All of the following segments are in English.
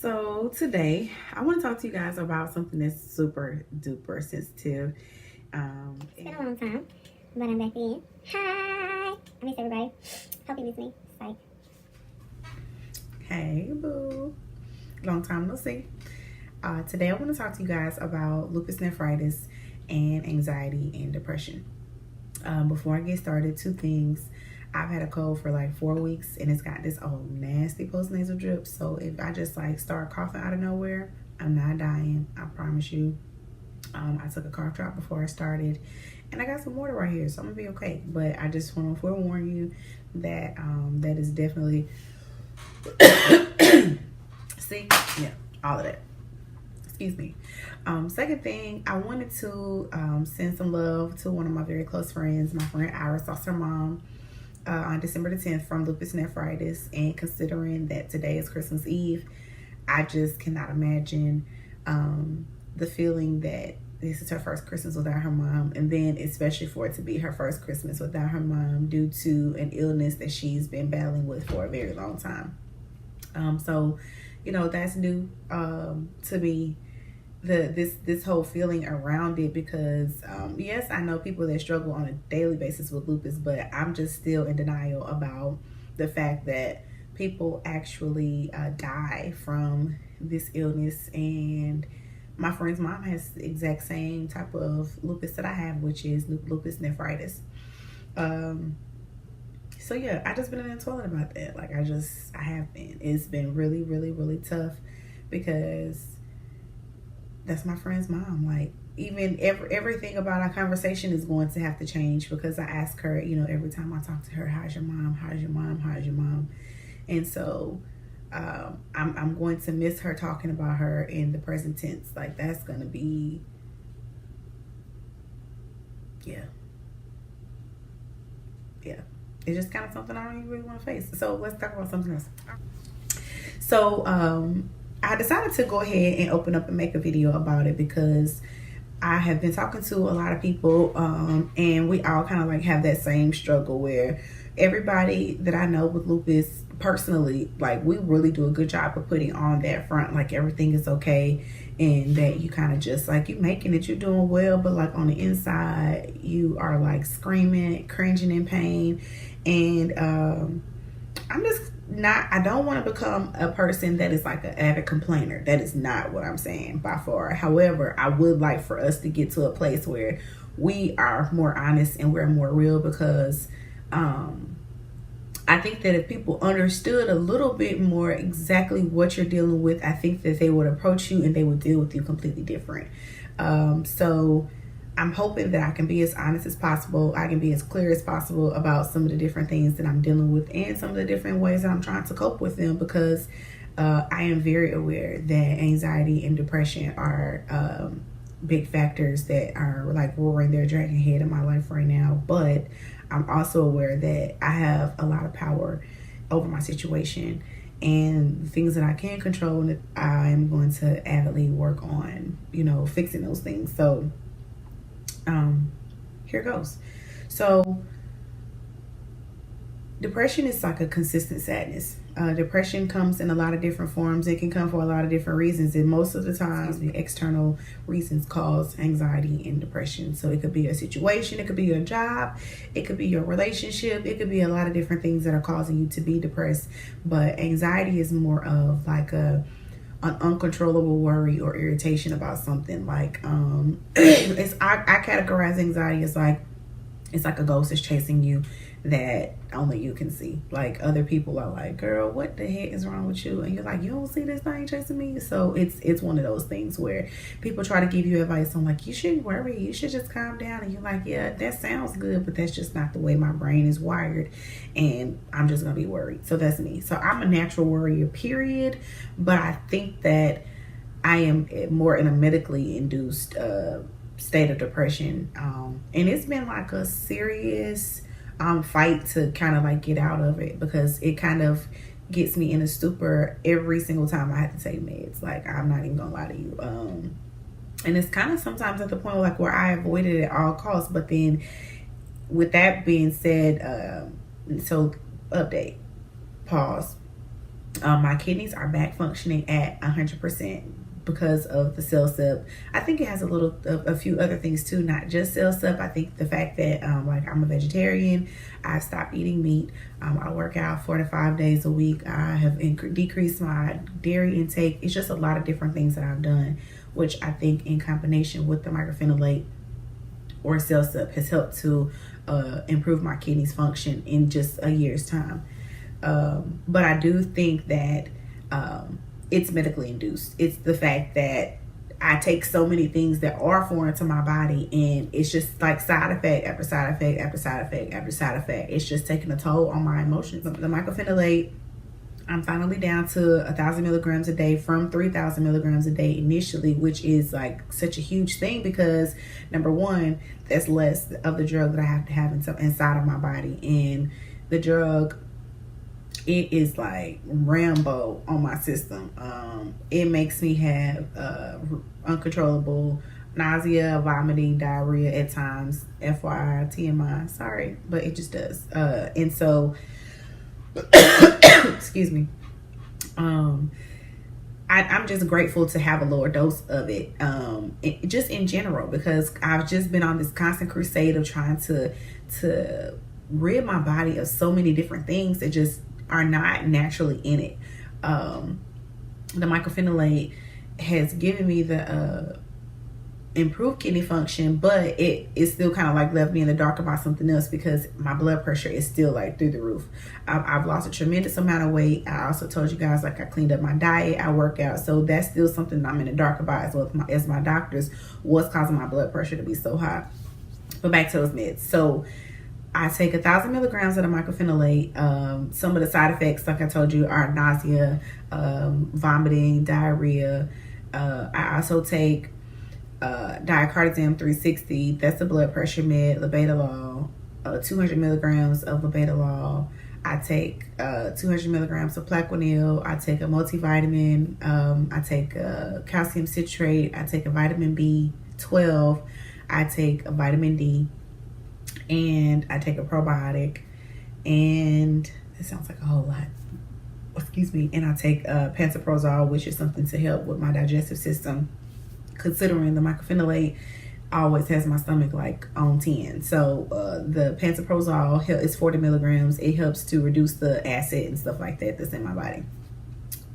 So today I want to talk to you guys about something that's super duper sensitive. It's been a long time, but I'm back again. Hi! I miss everybody. Hope you miss me. Psych. Hey boo, long time no see. Today I want to talk to you guys about lupus nephritis and anxiety and depression. Before I get started, two things. I've had a cold for like 4 weeks and it's got this old nasty postnasal drip. So if I just like start coughing out of nowhere, I'm not dying. I promise you. I took a cough drop before I started, and I got some water right here, so I'm gonna be okay. But I just want to forewarn you that that is definitely see, yeah, all of that. Excuse me. Second thing, I wanted to send some love to one of my very close friends. My friend Iris lost her mom on December the 10th from lupus nephritis, and considering that today is Christmas Eve, I just cannot imagine the feeling that this is her first Christmas without her mom, and then especially for it to be her first Christmas without her mom due to an illness that she's been battling with for a very long time. So, you know, that's new to me. This whole feeling around it, because yes, I know people that struggle on a daily basis with lupus, but I'm just still in denial about the fact that people actually die from this illness. And my friend's mom has the exact same type of lupus that I have, which is lupus nephritis. So yeah, I just been in the toilet about that. Like I have been. It's been really, really, really tough because that's my friend's mom. Like even everything about our conversation is going to have to change, because I ask her, you know, every time I talk to her, how's your mom? How's your mom? How's your mom? And so I'm going to miss her talking about her in the present tense. Like that's gonna be, yeah. It's just kind of something I don't even really want to face. So let's talk about something else. So I decided to go ahead and open up and make a video about it, because I have been talking to a lot of people and we all kind of like have that same struggle where everybody that I know with lupus personally, like we really do a good job of putting on that front, like everything is okay, and that you kind of just like, you making it, you're doing well, but like on the inside you are like screaming, cringing in pain. And I'm just not, I don't want to become a person that is like an avid complainer. That is not what I'm saying by far. However, I would like for us to get to a place where we are more honest and we're more real, because I think that if people understood a little bit more exactly what you're dealing with, I think that they would approach you and they would deal with you completely different. So I'm hoping that I can be as honest as possible. I can be as clear as possible about some of the different things that I'm dealing with and some of the different ways that I'm trying to cope with them, because I am very aware that anxiety and depression are big factors that are like roaring their dragon head in my life right now. But I'm also aware that I have a lot of power over my situation, and the things that I can control, and I'm going to avidly work on, you know, fixing those things. So here goes. So depression is like a consistent sadness. Depression comes in a lot of different forms. It can come for a lot of different reasons, and most of the time the external reasons cause anxiety and depression. So it could be a situation, it could be your job, it could be your relationship, it could be a lot of different things that are causing you to be depressed. But anxiety is more of like an uncontrollable worry or irritation about something. Like I categorize anxiety as like, it's like a ghost is chasing you that only you can see. Like other people are like, girl, what the heck is wrong with you? And you're like, you don't see this thing chasing me? So it's one of those things where people try to give you advice on like, you shouldn't worry, you should just calm down. And you're like, yeah, that sounds good, but that's just not the way my brain is wired, and I'm just gonna be worried. So that's me. So I'm a natural worrier, period. But I think that I am more in a medically induced state of depression, and it's been like a serious fight to kind of like get out of it, because it kind of gets me in a stupor every single time I have to take meds. Like I'm not even gonna lie to you, and it's kind of sometimes at the point like where I avoid it at all costs. But then with that being said, so update, pause, My kidneys are back functioning at 100% because of the cell sub. I think it has a few other things too, not just cell sub. I think the fact that like I'm a vegetarian, I've stopped eating meat. I work out 4 to 5 days a week. I have decreased my dairy intake. It's just a lot of different things that I've done, which I think in combination with the mycophenolate or cell sub has helped to improve my kidneys function in just a year's time. But I do think that it's medically induced. It's the fact that I take so many things that are foreign to my body, and it's just like side effect after side effect after side effect after side effect. It's just taking a toll on my emotions. The mycophenolate, I'm finally down to 1,000 milligrams a day from 3,000 milligrams a day initially, which is like such a huge thing because number one, that's less of the drug that I have to have inside of my body. And the drug, it is like Rambo on my system. It makes me have uncontrollable nausea, vomiting, diarrhea at times. FYI, TMI, sorry, but it just does. And so, excuse me. I'm just grateful to have a lower dose of it, just in general, because I've just been on this constant crusade of trying to rid my body of so many different things that just are not naturally in it. The mycophenolate has given me the improved kidney function, but it still kind of like left me in the dark about something else because my blood pressure is still like through the roof. I've lost a tremendous amount of weight. I also told you guys, like, I cleaned up my diet, I work out, so that's still something that I'm in the dark about as well as my doctors, what's causing my blood pressure to be so high. But back to those meds. So I take 1,000 milligrams of the mycophenolate. Some of the side effects, like I told you, are nausea, vomiting, diarrhea. I also take diacardizam 360. That's the blood pressure med. Labetalol, 200 milligrams of labetalol. I take 200 milligrams of Plaquenil. I take a multivitamin. I take calcium citrate. I take a vitamin B12. I take a vitamin D. And I take a probiotic, and it sounds like a whole lot. Excuse me. And I take pantoprazole, which is something to help with my digestive system, considering the mycophenolate always has my stomach like on 10. So the pantoprazole is 40 milligrams. It helps to reduce the acid and stuff like that that's in my body.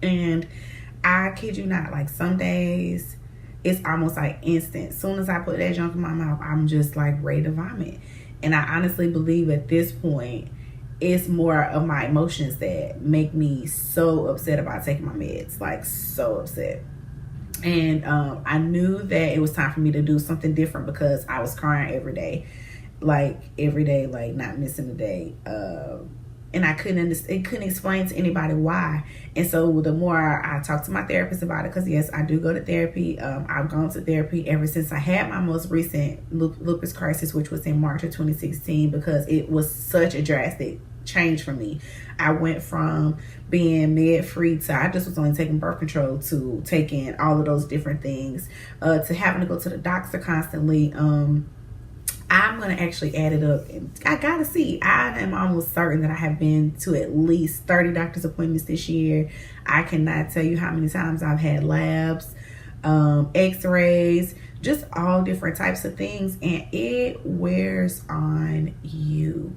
And I kid you not, like some days it's almost like instant. As soon as I put that junk in my mouth, I'm just like ready to vomit. And I honestly believe at this point, it's more of my emotions that make me so upset about taking my meds, like so upset. And I knew that it was time for me to do something different because I was crying every day, like not missing a day. And I couldn't explain to anybody why. And so the more I talked to my therapist about it, because yes, I do go to therapy. I've gone to therapy ever since I had my most recent lupus crisis, which was in March of 2016, because it was such a drastic change for me. I went from being med-free to I just was only taking birth control to taking all of those different things, to having to go to the doctor constantly. I'm going to actually add it up. I got to see. I am almost certain that I have been to at least 30 doctor's appointments this year. I cannot tell you how many times I've had labs, x-rays, just all different types of things. And it wears on you.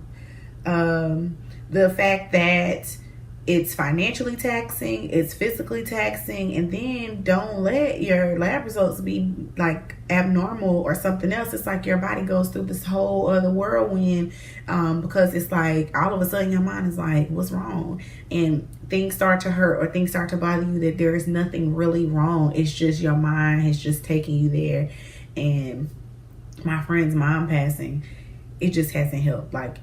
The fact that it's financially taxing, it's physically taxing, and then don't let your lab results be like abnormal or something else. It's like your body goes through this whole other whirlwind, because it's like all of a sudden your mind is like, what's wrong? And things start to hurt or things start to bother you that there is nothing really wrong. It's just your mind has just taken you there. And my friend's mom passing, it just hasn't helped. Like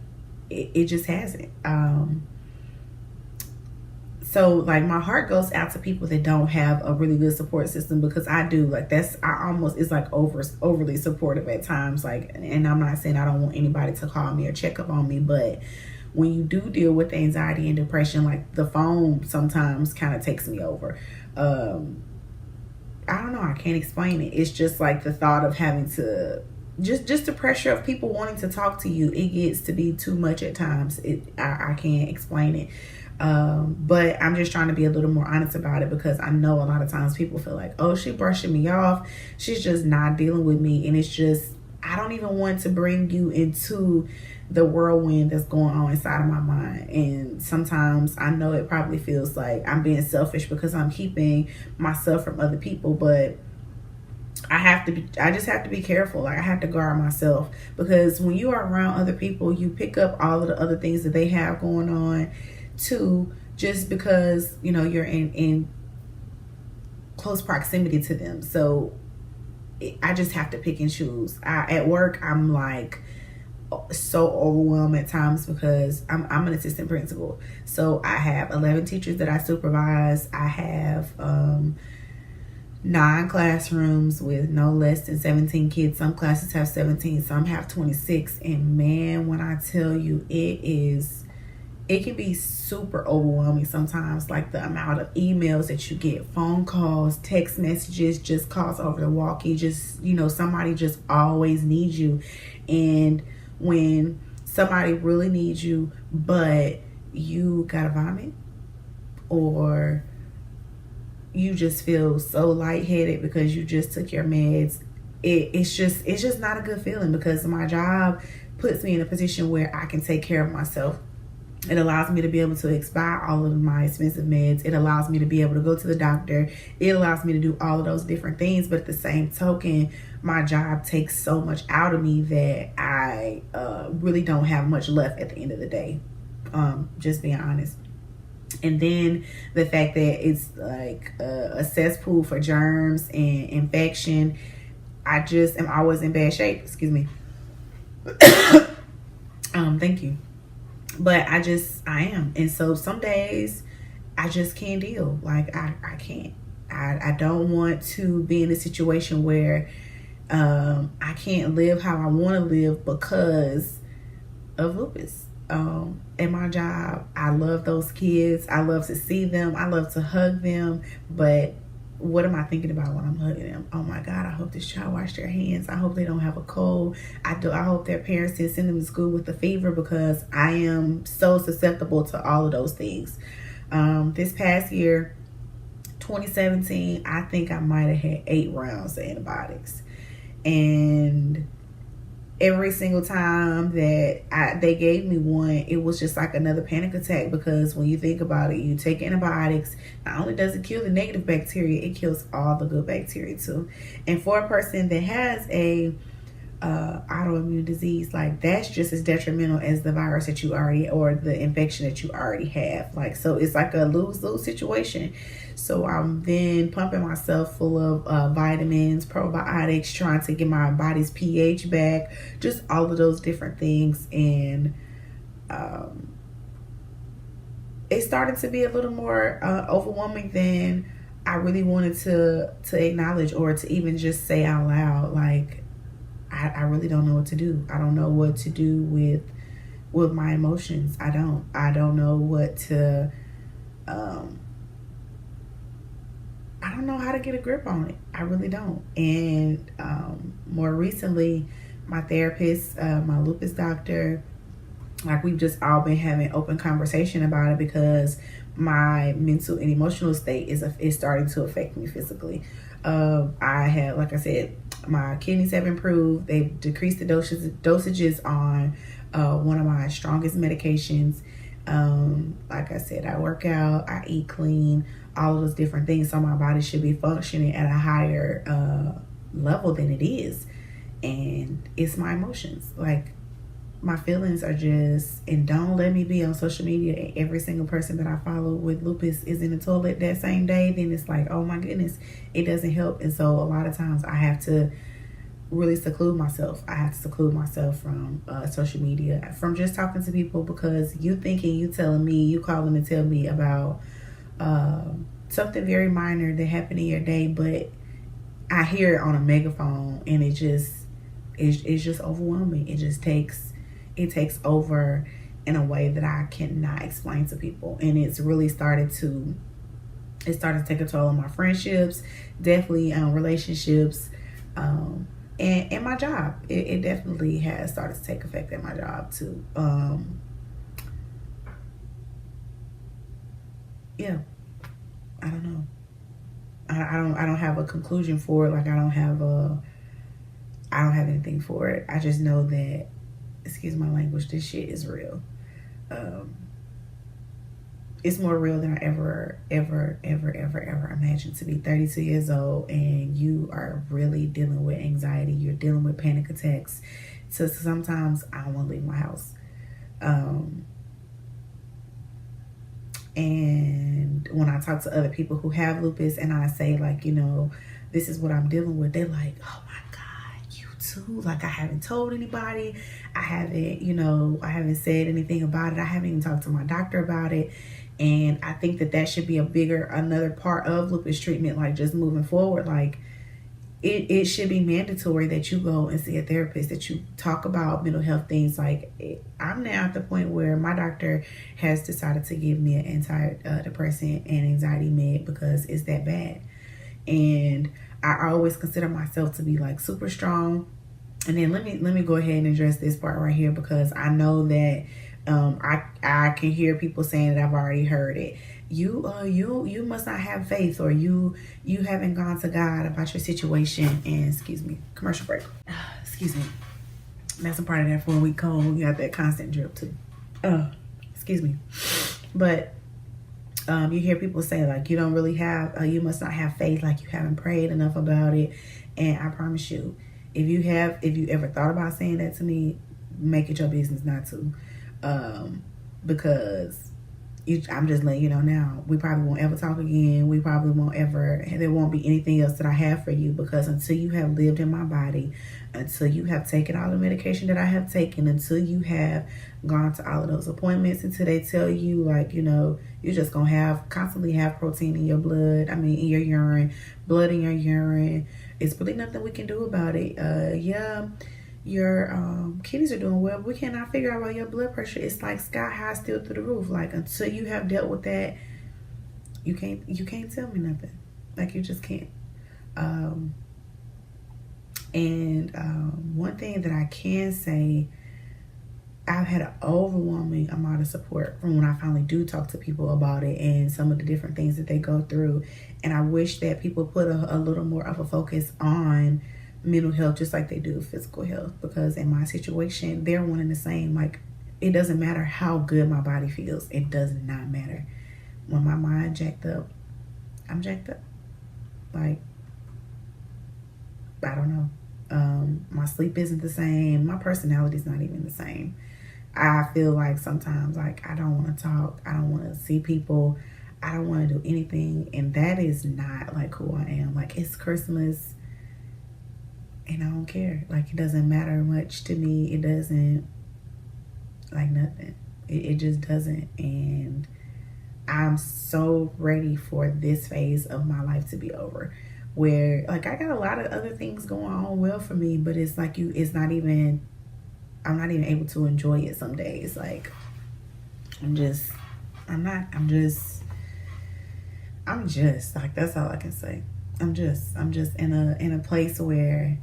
it just hasn't. So like my heart goes out to people that don't have a really good support system, because I do. Like it's like overly supportive at times. Like, and I'm not saying I don't want anybody to call me or check up on me, but when you do deal with anxiety and depression, like the phone sometimes kind of takes me over. I don't know. I can't explain it. It's just like the thought of having to just the pressure of people wanting to talk to you, it gets to be too much at times. I can't explain it. But I'm just trying to be a little more honest about it, because I know a lot of times people feel like, oh, she brushing me off, she's just not dealing with me. And it's just, I don't even want to bring you into the whirlwind that's going on inside of my mind. And sometimes I know it probably feels like I'm being selfish because I'm keeping myself from other people, but I just have to be careful. Like, I have to guard myself, because when you are around other people, you pick up all of the other things that they have going on too, just because, you know, you're in close proximity to them. So I just have to pick and choose. At work, I'm like so overwhelmed at times, because I'm an assistant principal. So I have 11 teachers that I supervise. I have 9 classrooms with no less than 17 kids. Some classes have 17, some have 26. And man, when I tell you, it can be super overwhelming sometimes. Like, the amount of emails that you get, phone calls, text messages, just calls over the walkie, just, you know, somebody just always needs you. And when somebody really needs you, but you gotta vomit, or you just feel so lightheaded because you just took your meds, it's just not a good feeling, because my job puts me in a position where I can take care of myself. It allows me to be able to expire all of my expensive meds. It allows me to be able to go to the doctor. It allows me to do all of those different things. But at the same token, my job takes so much out of me that I really don't have much left at the end of the day. Just being honest. And then the fact that it's like a cesspool for germs and infection. I just am always in bad shape. Excuse me. Thank you. But I am. And so some days I just can't deal. Like, I can't. I don't want to be in a situation where I can't live how I want to live because of lupus. At my job, I love those kids. I love to see them. I love to hug them. But what am I thinking about when I'm hugging them? Oh my God, I hope this child washed their hands. I hope they don't have a cold. I hope their parents didn't send them to school with a fever, because I am so susceptible to all of those things. This past year, 2017, I think I might have had 8 rounds of antibiotics. And every single time that they gave me one, it was just like another panic attack, because when you think about it, you take antibiotics, not only does it kill the negative bacteria, it kills all the good bacteria too. And for a person that has a autoimmune disease, like, that's just as detrimental as the virus that you already, or the infection that you already have. Like, so it's like a lose-lose situation. So I'm then pumping myself full of vitamins, probiotics, trying to get my body's pH back, just all of those different things. And it started to be a little more overwhelming than I really wanted to acknowledge, or to even just say out loud. Like, I really don't know what to do. I don't know what to do with my emotions. I don't know what to I don't know how to get a grip on it. I really don't. And more recently, my therapist, my lupus doctor, like, we've just all been having open conversation about it, because my mental and emotional state is starting to affect me physically. I have, like I said, my kidneys have improved. They've decreased the dosages on one of my strongest medications. Like I said, I work out, I eat clean, all of those different things. So my body should be functioning at a higher level than it is. And it's my emotions. Like, my feelings are just, and don't let me be on social media and every single person that I follow with lupus is in the toilet that same day. Then it's like, oh my goodness, it doesn't help. And so a lot of times I have to really seclude myself. I have to seclude myself from social media, from just talking to people, because you telling me, you calling to tell me about something very minor that happened in your day, but I hear it on a megaphone, and it's just overwhelming. It takes over in a way that I cannot explain to people. And it's really started to take a toll on my friendships, definitely relationships. and my job. It definitely has started to take effect at my job too. Yeah, I don't know. I don't have a conclusion for it. Like I don't have anything for it. I just know that, excuse my language, this shit is real. It's more real than I ever imagined. To be 32 years old and you are really dealing with anxiety, you're dealing with panic attacks. So sometimes I don't want to leave my house. And when I talk to other people who have lupus and I say, like, you know, this is what I'm dealing with, they're like, oh my God, you too? Like, I haven't told anybody. I haven't said anything about it. I haven't even talked to my doctor about it. And I think that should be another part of lupus treatment, like just moving forward. Like, it should be mandatory that you go and see a therapist, that you talk about mental health things. Like, I'm now at the point where my doctor has decided to give me an antidepressant and anxiety med because it's that bad. And I always consider myself to be like super strong. And then let me go ahead and address this part right here, because I know that I can hear people saying that I've already heard it. You must not have faith, or you haven't gone to God about your situation. And excuse me, commercial break. Excuse me. That's a part of that 4-week cold. You got that constant drip too. Excuse me. But you hear people say, like, you don't really have, you must not have faith, like you haven't prayed enough about it. And I promise you, if you ever thought about saying that to me, make it your business not to. Because I'm just letting you know now, we probably won't ever talk again. We probably won't ever, there won't be anything else that I have for you, because until you have lived in my body, until you have taken all the medication that I have taken, until you have gone to all of those appointments, until they tell you, like, you know, you're just going to constantly have protein in your blood, in your urine, blood in your urine. It's really nothing we can do about it. Your kidneys are doing well, but we cannot figure out why your blood pressure is like sky high, still through the roof. Like, until you have dealt with that, you can't tell me nothing. Like, you just can't. One thing that I can say, I've had an overwhelming amount of support from when I finally do talk to people about it and some of the different things that they go through. And I wish that people put a little more of a focus on mental health, just like they do physical health, because in my situation, they're one and the same. Like, it doesn't matter how good my body feels. It does not matter. When my mind jacked up, I'm jacked up. Like, I don't know. My sleep isn't the same. My personality's not even the same. I feel like sometimes, like, I don't want to talk. I don't want to see people. I don't want to do anything. And that is not like who I am. Like, it's Christmas and I don't care. Like, it doesn't matter much to me. It doesn't, like, nothing. It just doesn't. And I'm so ready for this phase of my life to be over, where, like, I got a lot of other things going on well for me, but it's like I'm not even able to enjoy it some days. Like, I'm just like, that's all I can say. I'm just in a place where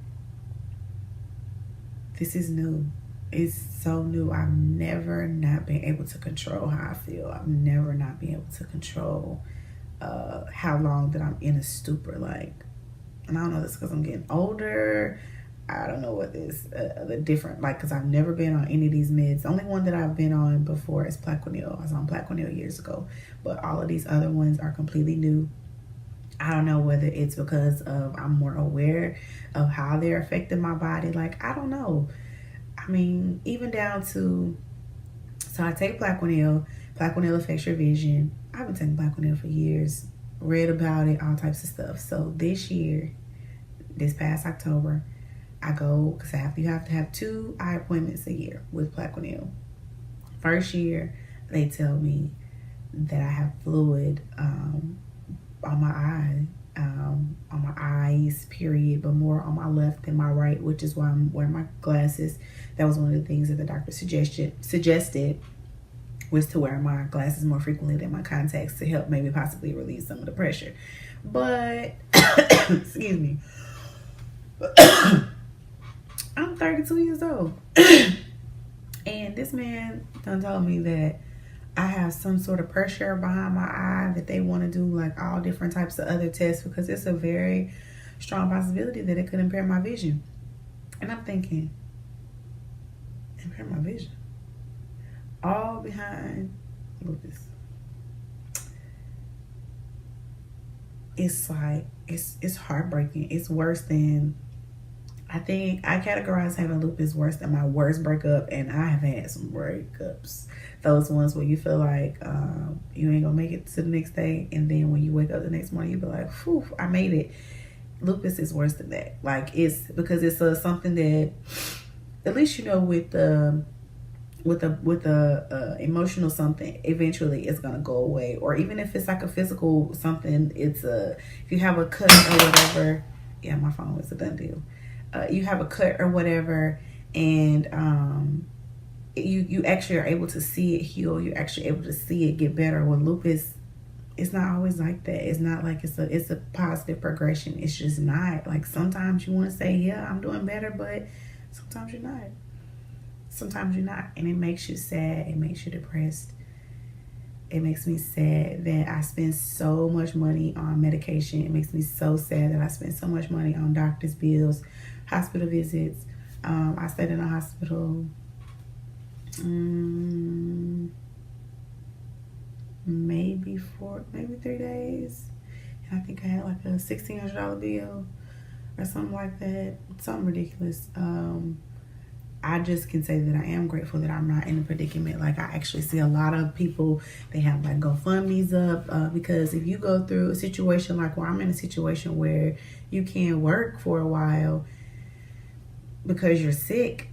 this is new. It's so new. I've never not been able to control how I feel. I've never not been able to control how long that I'm in a stupor. Like, and I don't know, this because I'm getting older. I don't know what this the different, like, because I've never been on any of these meds. The only one that I've been on before is Plaquenil. I was on Plaquenil years ago, but all of these other ones are completely new. I don't know whether it's because of I'm more aware of how they're affecting my body. Like, I don't know. I mean, even down to, so I take Plaquenil. Plaquenil affects your vision. I've been taking Plaquenil for years. Read about it, all types of stuff. So this past October, I go, because you have to have 2 eye appointments a year with Plaquenil. First year, they tell me that I have fluid on my eyes, period, but more on my left than my right, which is why I'm wearing my glasses. That was one of the things that the doctor suggested was to wear my glasses more frequently than my contacts, to help maybe possibly relieve some of the pressure. But excuse me. I'm 32 years old. And this man done told me that I have some sort of pressure behind my eye, that they want to do like all different types of other tests because it's a very strong possibility that it could impair my vision. And I'm thinking, impair my vision? All behind lupus. It's like, it's heartbreaking. It's worse than, I think I categorize having lupus worse than my worst breakup, and I have had some breakups. Those ones where you feel like you ain't gonna make it to the next day, and then when you wake up the next morning, you be like, "Phew, I made it." Lupus is worse than that. Like, it's because it's something that, at least you know, with the emotional something, eventually it's gonna go away. Or even if it's like a physical something, it's if you have a cut or whatever. Yeah, my phone was a done deal. You have a cut or whatever, and you actually are able to see it heal. You're actually able to see it get better. With lupus, it's not always like that. It's not like it's a positive progression. It's just not. Like, sometimes you want to say, yeah, I'm doing better, but sometimes you're not. Sometimes you're not, and it makes you sad. It makes you depressed. It makes me sad that I spend so much money on medication. It makes me so sad that I spend so much money on doctor's bills, hospital visits. I stayed in a hospital maybe 3 days. And I think I had like a $1,600 bill or something like that. Something ridiculous. I just can say that I am grateful that I'm not in a predicament. Like, I actually see a lot of people, they have like GoFundMe's up because if you go through a situation like where I'm in a situation where you can't work for a while because you're sick,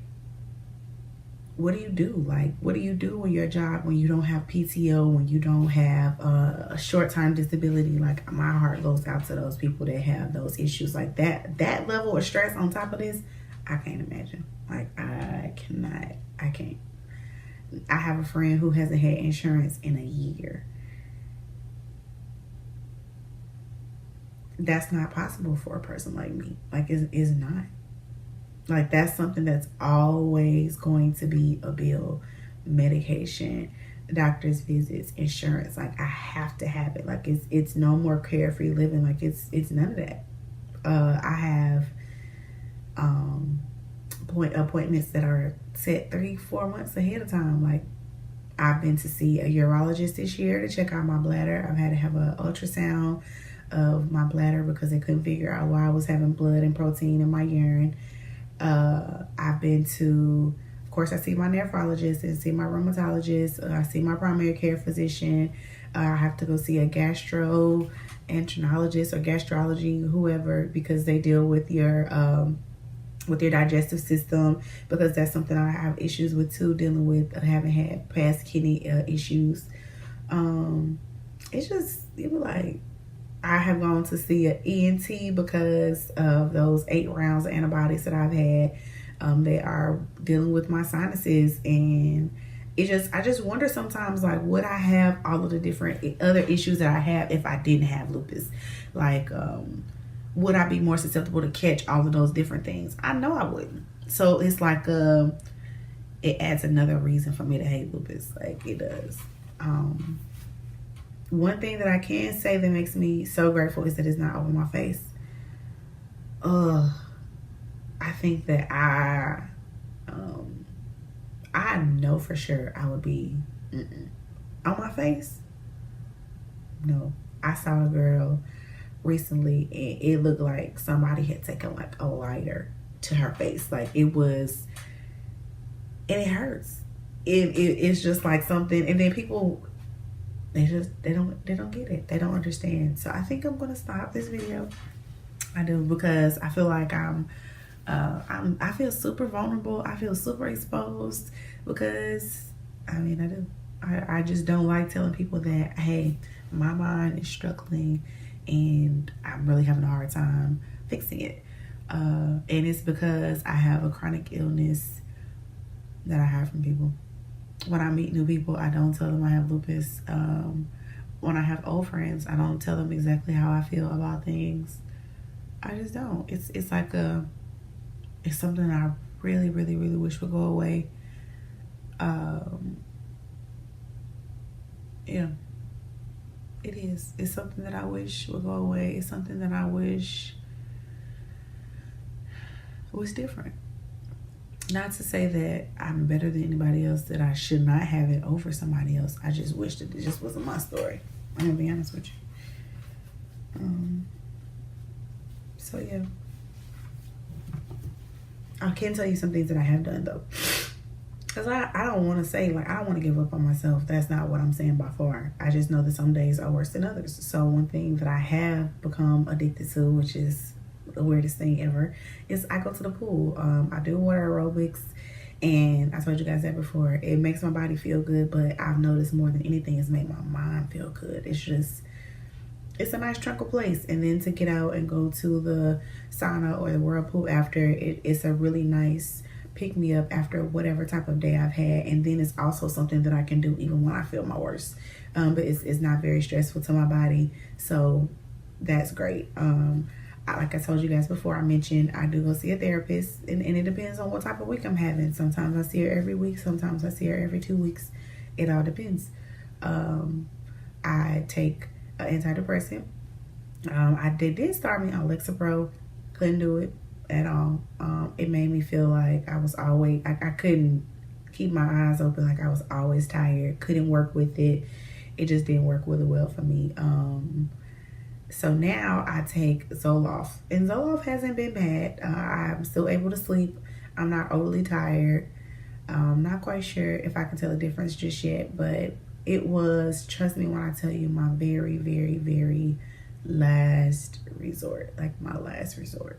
what do you do? Like, what do you do in your job when you don't have PTO, when you don't have a short-time disability? Like, my heart goes out to those people that have those issues like that. That level of stress on top of this, I can't imagine. Like, I can't. I have a friend who hasn't had insurance in a year. That's not possible for a person like me. Like, it's not. Like, that's something that's always going to be a bill. Medication, doctor's visits, insurance. Like, I have to have it. Like, it's no more carefree living. Like, it's none of that. I have appointments that are set 3-4 months ahead of time. Like, I've been to see a urologist this year to check out my bladder. I've had to have an ultrasound of my bladder because they couldn't figure out why I was having blood and protein in my urine. I've been to, of course, I see my nephrologist and see my rheumatologist. I see my primary care physician. I have to go see a gastroenterologist or gastrology, whoever, because they deal with your digestive system, because that's something I have issues with too, dealing with having had past kidney issues. It's just, it was like, I have gone to see an ENT because of those 8 rounds of antibiotics that I've had. They are dealing with my sinuses, and I just wonder sometimes, like, would I have all of the different other issues that I have if I didn't have lupus? Like, would I be more susceptible to catch all of those different things? I know I wouldn't. So it's like, it adds another reason for me to hate lupus. Like, it does. One thing that I can say that makes me so grateful is that it's not over my face. I think that I know for sure I would be on my face. No, I saw a girl recently and it looked like somebody had taken like a lighter to her face. Like, it was, and it hurts. It's just like something, and then people, they don't get it. They don't understand. So I think I'm gonna stop this video. I do, because I feel like I feel super vulnerable. I feel super exposed because, I mean, I do. I just don't like telling people that, hey, my mind is struggling and I'm really having a hard time fixing it. And it's because I have a chronic illness that I hide from people. When I meet new people, I don't tell them I have lupus. When I have old friends, I don't tell them exactly how I feel about things. I just don't. It's like it's something I really, really, really wish would go away. Yeah, it is. It's something that I wish would go away. It's something that I wish was different. Not to say that I'm better than anybody else, that I should not have it over somebody else. I just wish that it just wasn't my story. I'm gonna be honest with you. So yeah, I can tell you some things that I have done though, because I don't want to say, like, I don't want to give up on myself. That's not what I'm saying by far. I just know that some days are worse than others. So one thing that I have become addicted to, which is the weirdest thing ever, is I go to the pool. I do water aerobics, and I told you guys that before. It makes my body feel good, but I've noticed more than anything, it's made my mind feel good. It's a nice tranquil place. And then to get out and go to the sauna or the whirlpool after, it's a really nice pick me up after whatever type of day I've had. And then it's also something that I can do even when I feel my worst. But it's not very stressful to my body, so that's great. Like I told you guys before, I mentioned I do go see a therapist, and it depends on what type of week I'm having. Sometimes I see her every week, sometimes I see her every 2 weeks. It all depends. I take an antidepressant. They did start me on Lexapro. Couldn't do it at all. It made me feel like I was always, I couldn't keep my eyes open, like I was always tired. Couldn't work with it. It just didn't work really well for me. So now I take Zoloft, and Zoloft hasn't been bad. I'm still able to sleep. I'm not overly tired. I'm not quite sure if I can tell the difference just yet, but it was, trust me when I tell you, my very, very, very last resort, like my last resort.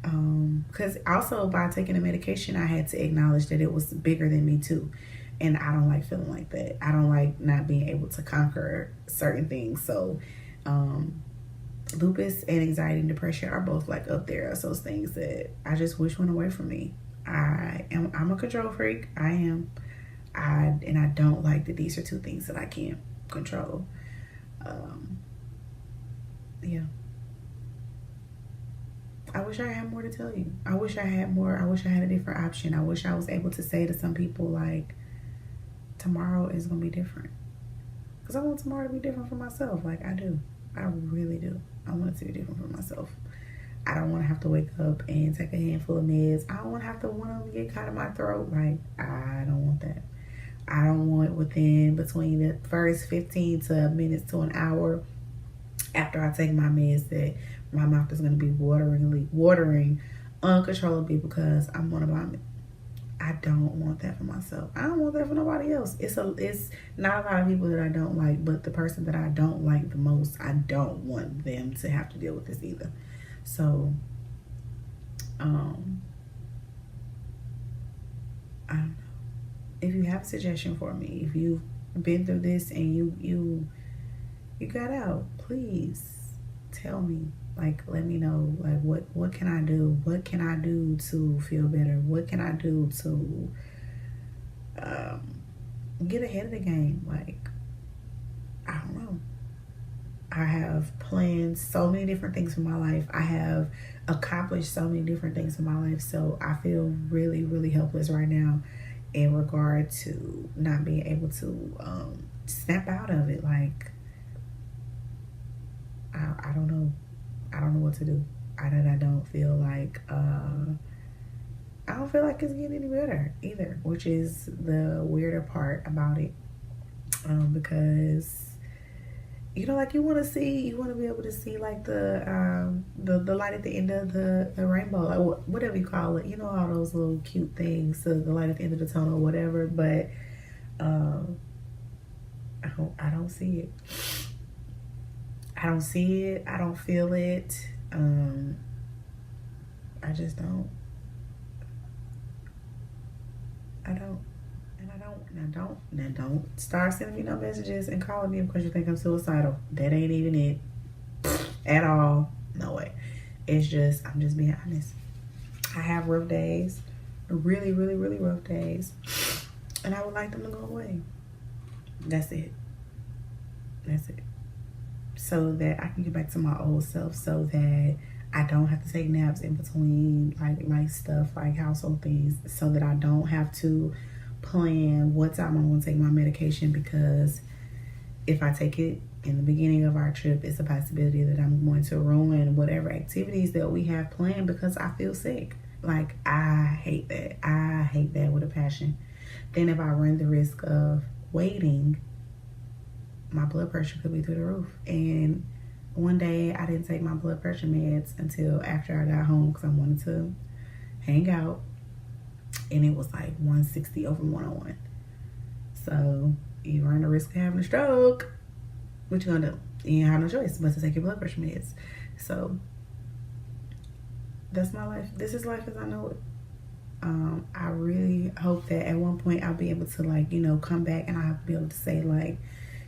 Because also by taking the medication, I had to acknowledge that it was bigger than me too. And I don't like feeling like that. I don't like not being able to conquer certain things. So, lupus and anxiety and depression are both like up there as those things that I just wish went away from me. I'm a control freak. I am. And I don't like that these are two things that I can't control. Yeah. I wish I had more to tell you. I wish I had more. I wish I had a different option. I wish I was able to say to some people, like, tomorrow is going to be different. Because I want tomorrow to be different for myself. Like, I do. I really do. I want it to be different for myself. I don't want to have to wake up and take a handful of meds. I don't want to have to one of them get caught in my throat. Like, I don't want that. I don't want between the first 15 to minutes to an hour after I take my meds that my mouth is going to be watering uncontrollably because I'm going to vomit. I don't want that for myself. I don't want that for nobody else. It's not a lot of people that I don't like, but the person that I don't like the most, I don't want them to have to deal with this either. So, I don't know. If you have a suggestion for me, if you've been through this and you got out, please tell me. Like, let me know, like, what can I do? What can I do to feel better? What can I do to get ahead of the game? Like, I don't know. I have planned so many different things for my life. I have accomplished so many different things in my life. So I feel really, really helpless right now in regard to not being able to snap out of it. Like, I don't know. I don't know what to do. I don't feel like it's getting any better either, which is the weirder part about it. Because like you want to be able to see like the light at the end of the rainbow, like whatever you call it. All those little cute things, the light at the end of the tunnel, whatever. But I don't see it. I don't see it. I don't feel it. I just don't. I don't. And I don't. Now don't start sending me no messages and calling me because you think I'm suicidal. That ain't even it. At all. No way. It's just, I'm just being honest. I have rough days. Really, really, really rough days. And I would like them to go away. That's it. That's it. So that I can get back to my old self, so that I don't have to take naps in between like stuff like household things, so that I don't have to plan what time I'm going to take my medication, because if I take it in the beginning of our trip, it's a possibility that I'm going to ruin whatever activities that we have planned because I feel sick. Like, I hate that. I hate that with a passion. Then if I run the risk of waiting, my blood pressure could be through the roof. And one day I didn't take my blood pressure meds until after I got home because I wanted to hang out. And it was like 160 over 101. So you run the risk of having a stroke. What you gonna do? You have no choice but to take your blood pressure meds. So that's my life. This is life as I know it. I really hope that at one point I'll be able to, like, you know, come back and I'll be able to say, like,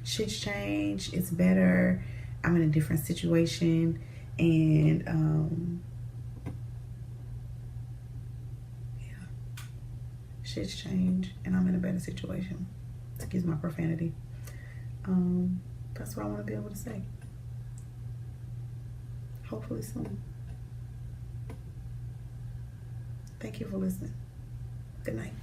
shit's changed, it's better, I'm in a different situation, and yeah, shit's changed and I'm in a better situation. Excuse my profanity. That's what I want to be able to say. Hopefully soon. Thank you for listening. Good night.